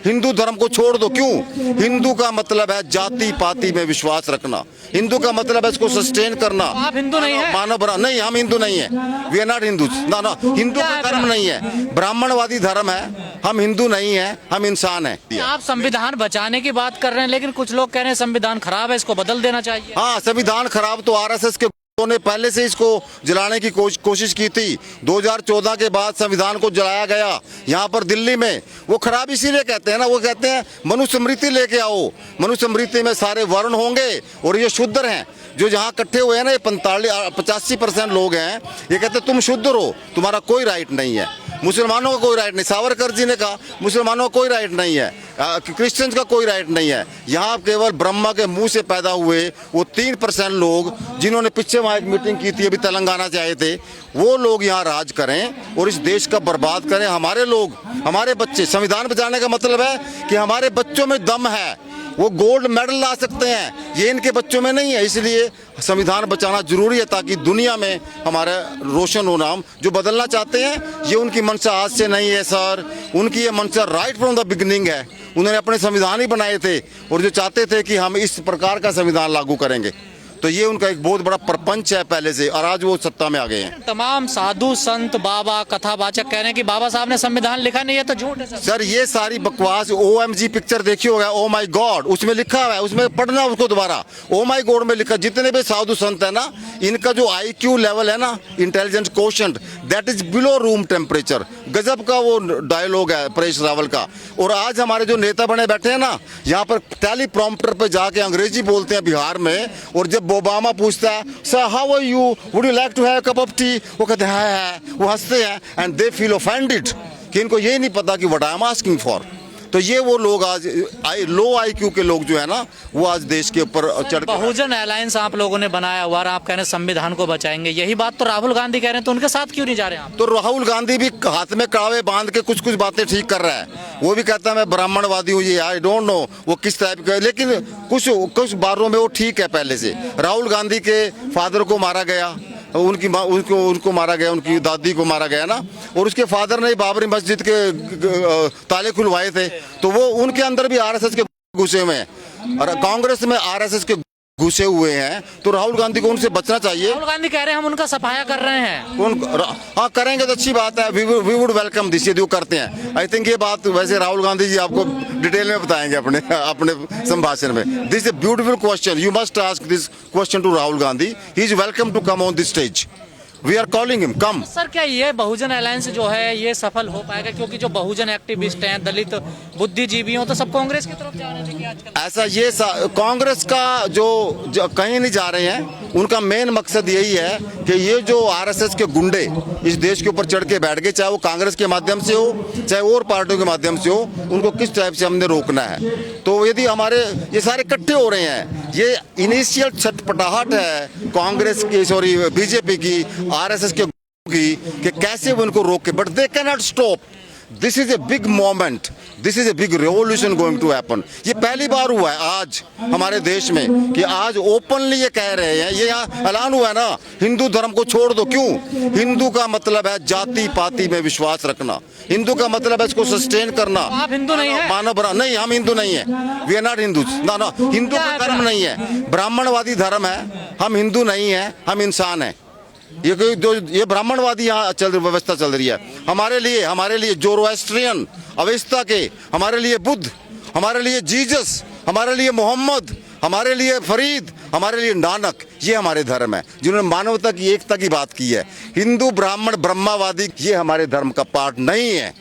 हिंदू धर्म को छोड़ दो। क्यों? हिंदू का मतलब है जाति पाति में विश्वास रखना। हिंदू का मतलब है इसको सस्टेन करना। आप हिंदू नहीं है? मानव नहीं, हम हिंदू नहीं है। We are not Hindu. ना ना, हिंदू का धर्म नहीं है, ब्राह्मणवादी धर्म है। हम हिंदू नहीं है, हम इंसान है। आप संविधान बचाने की बात कर रहे हैं, लेकिन कुछ लोग कह रहे हैं संविधान खराब है, इसको बदल देना चाहिए। हाँ, संविधान खराब तो आरएसएस के ने पहले से इसको जलाने की कोशिश की थी। 2014 के बाद संविधान को जलाया गया। यहाँ पर दिल्ली में वो खराब इसीलिए कहते हैं ना, वो कहते हैं मनुस्मृति लेके आओ। मनुस्मृति में सारे वर्ण होंगे और ये शूद्र हैं। जो यहाँ इकट्ठे हुए हैं ना, ये 85% लोग हैं, ये कहते तुम शूद्र हो, तुम्हारा कोई राइट नहीं है। मुसलमानों का कोई राइट नहीं। सावरकर जी ने कहा मुसलमानों का कोई राइट नहीं है, क्रिश्चियंस का कोई राइट नहीं है। यहाँ केवल ब्रह्मा के मुंह से पैदा हुए वो 3% लोग, जिन्होंने पीछे वहाँ एक मीटिंग की थी, अभी तेलंगाना से आए थे, वो लोग यहाँ राज करें और इस देश का बर्बाद करें। हमारे लोग, हमारे बच्चे, संविधान बचाने का मतलब है कि हमारे बच्चों में दम है, वो गोल्ड मेडल ला सकते हैं, ये इनके बच्चों में नहीं है। इसलिए संविधान बचाना जरूरी है ताकि दुनिया में हमारा रोशन हो नाम। जो बदलना चाहते हैं, ये उनकी मंशा आज से नहीं है सर, उनकी ये मंशा राइट फ्रॉम द बिगिनिंग है। उन्होंने अपने संविधान ही बनाए थे और जो चाहते थे कि हम इस प्रकार का संविधान लागू करेंगे, तो ये उनका एक बहुत बड़ा प्रपंच है पहले से, और आज वो सत्ता में आ गए हैं। तमाम साधु संत बाबा कथावाचक कह रहे हैं कि बाबा साहब ने संविधान लिखा नहीं है, तो झूठ है सर। ये सारी बकवास। OMG पिक्चर देखी होगा, ओ माई गॉड, उसमें लिखा हुआ है, उसमें पढ़ना उसको दोबारा। ओ माई गॉड में लिखा, जितने भी साधु संत है ना, इनका जो IQ लेवल है ना, intelligence quotient, that is below room temperature. गजब का वो डायलॉग है परेश रावल का। और आज हमारे जो नेता बने बैठे हैं ना, यहाँ पर टेलीप्रॉम्प्टर पे जाके अंग्रेजी बोलते हैं बिहार में, और जब ओबामा पूछता है sir how are you, would you like to have a cup of tea, वो कहते हैं है, वो हंसते हैं एंड दे फील ऑफेंडेड कि इनको ये नहीं पता कि what I am asking for. तो ये वो लोग आज लो IQ के लोग जो है ना, वो आज देश के ऊपर चढ़। बहुजन अलायंस आप लोगों ने बनाया हुआ, आप कह रहे हैं संविधान को बचाएंगे, यही बात तो राहुल गांधी कह रहे हैं, तो उनके साथ क्यों नहीं जा रहे हैं आप? तो राहुल गांधी भी हाथ में कड़ावे बांध के कुछ कुछ बातें ठीक कर रहा है। वो भी कहता है मैं ब्राह्मणवादी हूँ, ये आई डोंट नो वो किस टाइप का, लेकिन कुछ बारों में वो ठीक है पहले से। राहुल गांधी के फादर को मारा गया, उनको मारा गया, उनकी दादी को मारा गया ना, और उसके फादर ने बाबरी मस्जिद के ताले खुलवाए थे, तो वो उनके अंदर भी RSS के घुसे हुए हैं, और कांग्रेस में RSS के घुसे हुए हैं। तो राहुल गांधी को उनसे बचना चाहिए। राहुल गांधी कह रहे हैं हम उनका सफाया कर रहे हैं। हाँ, करेंगे तो अच्छी बात है, वी वुड वेलकम दिस, यदि वो करते हैं। आई थिंक ये बात वैसे राहुल गांधी जी आपको डिटेल में बताएंगे अपने संभाषण में। This is a beautiful question, you must ask this question to Rahul Gandhi. He is welcome to come on this stage, we are calling him, come. Sir क्या ये बहुजन अलायंस जो है ये सफल हो पाएगा? क्योंकि जो बहुजन एक्टिविस्ट हैं, दलित बुद्धिजीवी हो, तो सब कांग्रेस की तरफ जा रहे हैं आजकल। ऐसा ये कांग्रेस का जो कहीं नहीं जा रहे हैं, उनका मेन मकसद यही है कि ये जो RSS के गुंडे इस देश के ऊपर चढ़ के बैठ गए, चाहे वो कांग्रेस के माध्यम से हो, चाहे और पार्टियों के माध्यम से हो, उनको किस टाइप से हमने रोकना है। तो यदि हमारे ये सारे इकट्ठे हो रहे हैं, ये इनिशियल छटपटाहट है कांग्रेस की, सॉरी BJP की, RSS के कि कैसे वो उनको रोके, but they can not stop. This is a big moment, this is a big revolution going to happen. ये पहली बार हुआ है आज हमारे देश में कि आज ओपनली ये कह रहे हैं, ये यहाँ ऐलान हुआ है ना, हिंदू धर्म को छोड़ दो। क्यों? हिंदू का मतलब है जाति पाति में विश्वास रखना। हिंदू का मतलब है इसको सस्टेन करना। आप हिंदू नहीं है? मानव नहीं, हम हिंदू नहीं है, वी आर नॉट हिंदू। ना ना, हिंदू का धर्म नहीं है, ब्राह्मणवादी धर्म है। हम हिंदू नहीं है, हम इंसान है। ये ब्राह्मणवादी यहाँ व्यवस्था चल रही है। हमारे लिए जोरोएस्ट्रियन अवस्था के, हमारे लिए बुद्ध, हमारे लिए जीसस, हमारे लिए मोहम्मद, हमारे लिए फरीद, हमारे लिए नानक, ये हमारे धर्म है जिन्होंने मानवता की एकता की बात की है। हिंदू ब्राह्मण ब्रह्मावादी ये हमारे धर्म का पार्ट नहीं है।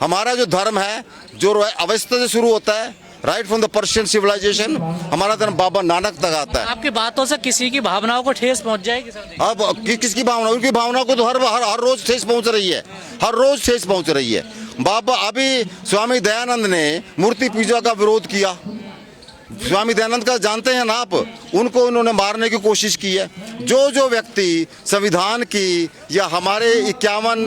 हमारा जो धर्म है जो अवस्था से शुरू होता है, right from the Persian civilisation, हमारा धर्म बाबा नानक तक आता है। आपकी बातों से किसी की भावनाओं को ठेस पहुंच जाएगी सर? अब किसकी भावना? उनकी भावना को तो हर रोज ठेस पहुंच रही है, हर रोज ठेस पहुंच रही है। बाबा अभी स्वामी दयानंद ने मूर्ति पूजा का विरोध किया। स्वामी दयानंद का जानते हैं ना आप, उनको उन्होंने मारने की कोशिश की है। जो व्यक्ति संविधान की या हमारे 51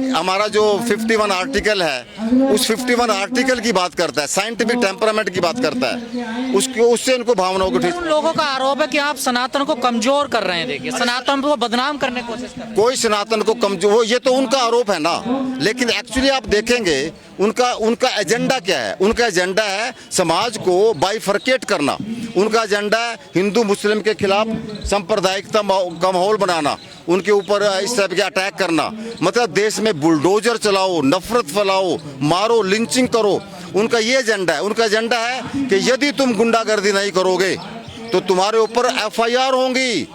हमारा जो 51 आर्टिकल है, उस 51 आर्टिकल की बात करता है, साइंटिफिक टेम्परामेंट की बात करता है, उससे उनको भावनाओं को। उन लोगों का आरोप है कि आप सनातन को कमजोर कर रहे हैं। देखिए, सनातन को बदनाम करने की कोशिश कर रहे हैं। कोई सनातन को कमजोर, ये तो उनका आरोप है ना, लेकिन एक्चुअली आप देखेंगे उनका उनका एजेंडा क्या है? उनका एजेंडा है समाज को बाइफरकेट करना। उनका एजेंडा है हिंदू मुस्लिम के खिलाफ सांप्रदायिकता का माहौल बनाना, उनके ऊपर इस तरह के अटैक करना, मतलब देश में बुलडोजर चलाओ, नफरत फैलाओ, मारो, लिंचिंग करो। उनका ये एजेंडा है। उनका एजेंडा है कि यदि तुम गुंडागर्दी नहीं करोगे तो तुम्हारे ऊपर एफआईआर होंगी।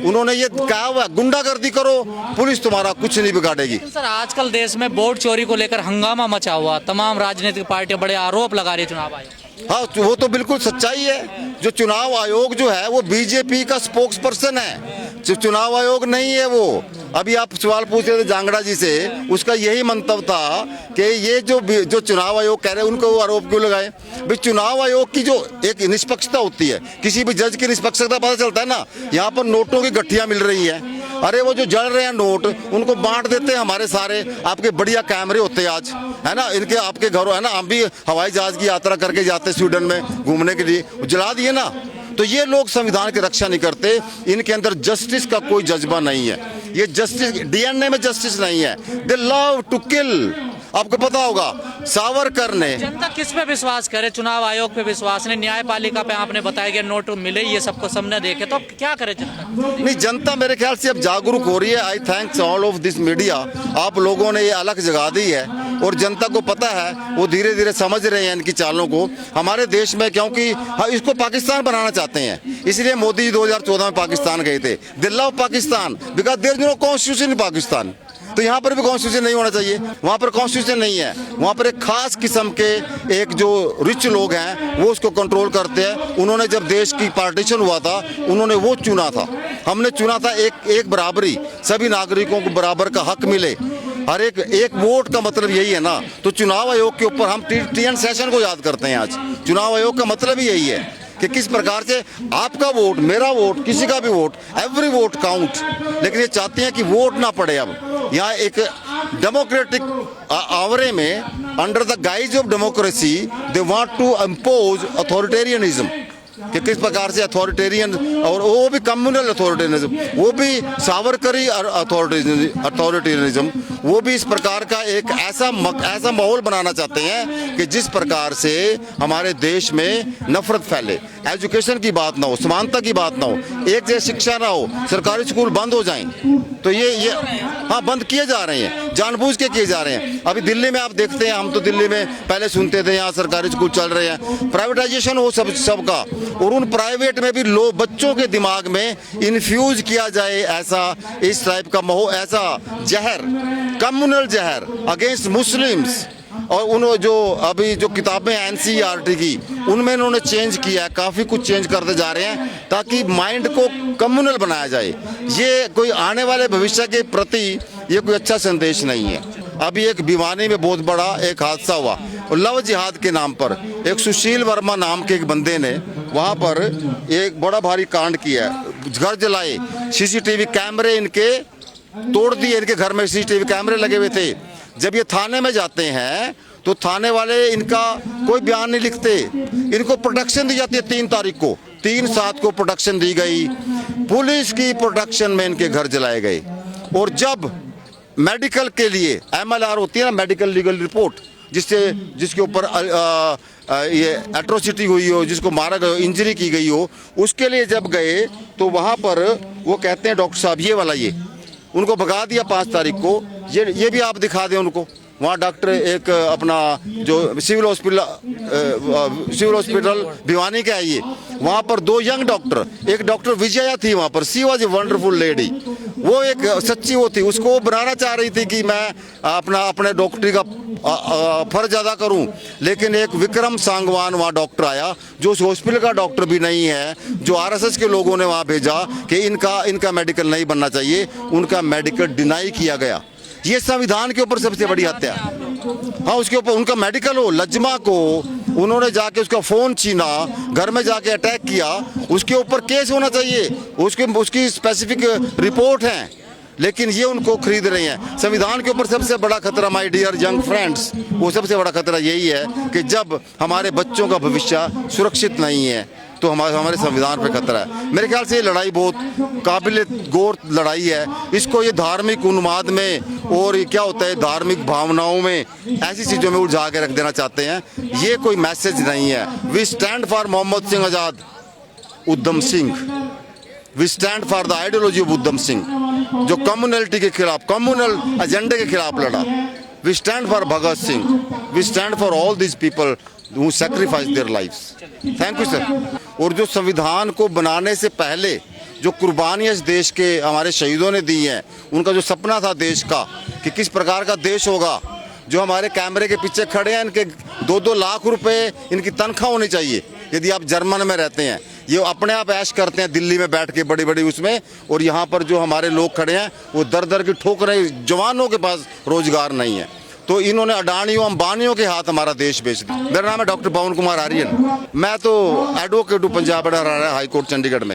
उन्होंने ये कहा हुआ है, गुंडागर्दी करो, पुलिस तुम्हारा कुछ नहीं बिगाड़ेगी। सर आजकल देश में वोट चोरी को लेकर हंगामा मचा हुआ, तमाम राजनीतिक पार्टियां बड़े आरोप लगा रही है चुनाव आयोग। हाँ, वो तो बिल्कुल सच्चाई है। जो चुनाव आयोग जो है वो बीजेपी का स्पोक्स पर्सन है, जो चुनाव आयोग नहीं है वो। अभी आप सवाल पूछ रहे थे जांगड़ा जी से, उसका यही मंतव्य था कि ये जो चुनाव आयोग कह रहे हैं उनको वो आरोप क्यों लगाए। भाई चुनाव आयोग की जो एक निष्पक्षता होती है, किसी भी जज की निष्पक्षता पता चलता है ना। यहाँ पर नोटों की गठियाँ मिल रही हैं, अरे वो जो जल रहे हैं नोट उनको बांट देते हैं हमारे सारे। आपके बढ़िया कैमरे होते हैं आज, है ना, इनके आपके घरों, है ना। हम भी हवाई जहाज की यात्रा करके जाते स्वीडन में घूमने के लिए, जला दिए ना। तो ये लोग संविधान की रक्षा नहीं करते, इनके अंदर जस्टिस का कोई जज्बा नहीं है। ये जस्टिस डीएनए में जस्टिस नहीं है। They love to kill. आपको पता होगा सावरकर ने। जनता किस पे विश्वास करे? चुनाव आयोग पे विश्वास नहीं, न्यायपालिका पे आपने बताया कि नोट मिले, ये सबको सामने देखे, तो क्या करे जनता? नहीं, जनता मेरे ख्याल से अब जागरूक हो रही है। I thanks all of this media. आप लोगों ने ये अलग जगा दी है और जनता को पता है, वो धीरे धीरे समझ रहे हैं इनकी चालों को हमारे देश में, क्योंकि इसको पाकिस्तान बनाना चाहते हैं। इसलिए मोदी 2014 में पाकिस्तान गए थे। They love Pakistan because there is no constitution in Pakistan. तो यहाँ पर भी कॉन्स्टिट्यूशन नहीं होना चाहिए, वहाँ पर कॉन्स्टिट्यूशन नहीं है। वहाँ पर एक खास किस्म के एक जो रिच लोग हैं वो उसको कंट्रोल करते हैं। उन्होंने जब देश की पार्टीशन हुआ था उन्होंने वो चुना था, हमने चुना था एक बराबरी, सभी नागरिकों को बराबर का हक मिले। हर एक वोट का मतलब यही है ना। तो चुनाव आयोग के ऊपर हम टीएन सेशन को याद करते हैं आज। चुनाव आयोग का मतलब ही यही है कि किस प्रकार से आपका वोट, मेरा वोट, किसी का भी वोट, एवरी वोट काउंट। लेकिन ये चाहते हैं कि वोट ना पड़े। अब यहाँ एक डेमोक्रेटिक आवरे में, under the guise of democracy, they want to impose authoritarianism. कि किस प्रकार से अथॉरिटेरियन, और वो भी कम्युनल अथॉरिटेरियनिज्म, वो भी सावरकरी अथॉरिटेरियनिज्म, वो भी इस प्रकार का एक ऐसा माहौल बनाना चाहते हैं कि जिस प्रकार से हमारे देश में नफरत फैले, एजुकेशन की बात ना हो, समानता की बात ना हो, एक जैसी शिक्षा ना हो, सरकारी स्कूल बंद हो जाएं। तो ये हाँ, बंद किए जा रहे हैं, जानबूझ के किए जा रहे हैं। अभी दिल्ली में आप देखते हैं, हम तो दिल्ली में पहले सुनते थे यहाँ सरकारी स्कूल चल रहे हैं, प्राइवेटाइजेशन हो सबका, और उन प्राइवेट में भी बच्चों के दिमाग में इन्फ्यूज किया जाए ऐसा, इस टाइप का माहौल, ऐसा जहर, कम्युनल जहर अगेंस्ट मुस्लिम्स। और उन जो अभी जो किताबें एनसीईआरटी की, उनमें इन्होंने चेंज किया है, काफ़ी कुछ चेंज करते जा रहे हैं ताकि माइंड को कम्युनल बनाया जाए। ये कोई आने वाले भविष्य के प्रति ये कोई अच्छा संदेश नहीं है। अभी एक भिवानी में बहुत बड़ा एक हादसा हुआ, लव जिहाद के नाम पर एक सुशील वर्मा नाम के एक बंदे ने वहाँ पर एक बड़ा भारी कांड किया, घर जलाए, सीसीटीवी कैमरे इनके तोड़ दिए। इनके घर में सीसीटीवी कैमरे लगे हुए थे। जब ये थाने में जाते हैं तो थाने वाले इनका कोई बयान नहीं लिखते। इनको प्रोटेक्शन दी जाती है 3 तारीख को, 3/7 को प्रोटेक्शन दी गई। पुलिस की प्रोटेक्शन में इनके घर जलाए गए। और जब मेडिकल के लिए MLR होती है ना, मेडिकल लीगल रिपोर्ट, जिसके ऊपर ये एट्रोसिटी हुई हो, जिसको मारा गया हो, इंजरी की गई हो, उसके लिए जब गए तो वहाँ पर वो कहते हैं डॉक्टर साहब ये वाला, ये उनको भगा दिया 5 तारीख को। ये भी आप दिखा दें उनको। वहाँ डॉक्टर एक अपना जो सिविल हॉस्पिटल भिवानी का है, ये वहाँ पर 2 यंग डॉक्टर, एक डॉक्टर विजया थी वहाँ पर, सी वॉज ए वंडरफुल लेडी। वो एक सच्ची वो थी, उसको वो बनाना चाह रही थी कि मैं अपने डॉक्टरी का फर्ज अदा करूं। लेकिन एक विक्रम सांगवान वहाँ डॉक्टर आया जो उस हॉस्पिटल का डॉक्टर भी नहीं है, जो RSS के लोगों ने वहाँ भेजा कि इनका मेडिकल नहीं बनना चाहिए, उनका मेडिकल डिनाई किया गया। ये संविधान के ऊपर सबसे बड़ी हत्या। हाँ, उसके ऊपर उनका मेडिकल हो, लज्मा को उन्होंने जाके उसका फोन छीना, घर में जाके अटैक किया, उसके ऊपर केस होना चाहिए, उसकी स्पेसिफिक रिपोर्ट है। लेकिन ये उनको खरीद रहे हैं। संविधान के ऊपर सबसे बड़ा खतरा, माय डियर यंग फ्रेंड्स, वो सबसे बड़ा खतरा यही है कि जब हमारे बच्चों का भविष्य सुरक्षित नहीं है, तो हमारे संविधान पे खतरा है। मेरे ख्याल से ये लड़ाई बहुत काबिल गौर लड़ाई है। इसको ये धार्मिक उन्माद में और ये क्या होता है धार्मिक भावनाओं में ऐसी चीज़ों में उलझा के रख देना चाहते हैं। ये कोई मैसेज नहीं है। We stand for Mohammad Singh Azad, Udham Singh. We stand for the ideology of Udham Singh, जो कम्युनलिटी के खिलाफ, कम्युनल एजेंडे के खिलाफ लड़ा। We stand for Bhagat Singh. We stand for all this people who sacrificed their lives. Thank you sir. और जो संविधान को बनाने से पहले जो कुर्बानियाँ इस देश के हमारे शहीदों ने दी हैं, उनका जो सपना था देश का कि किस प्रकार का देश होगा, जो हमारे कैमरे के पीछे खड़े हैं, इनके 2-2 लाख रुपए इनकी तनख्वाह होनी चाहिए यदि आप जर्मन में रहते हैं। ये अपने आप ऐश करते हैं दिल्ली में बैठ के बड़ी बड़ी उसमें, और यहाँ पर जो हमारे लोग खड़े हैं वो दर दर की ठोकरें, जवानों के पास रोजगार नहीं है। तो इन्होंने अडानियों अंबानियों के हाथ हमारा देश बेच दिया। मेरा नाम है डॉक्टर पवन कुमार आर्यन। मैं तो एडवोकेट हूँ पंजाब हाई कोर्ट चंडीगढ़ में।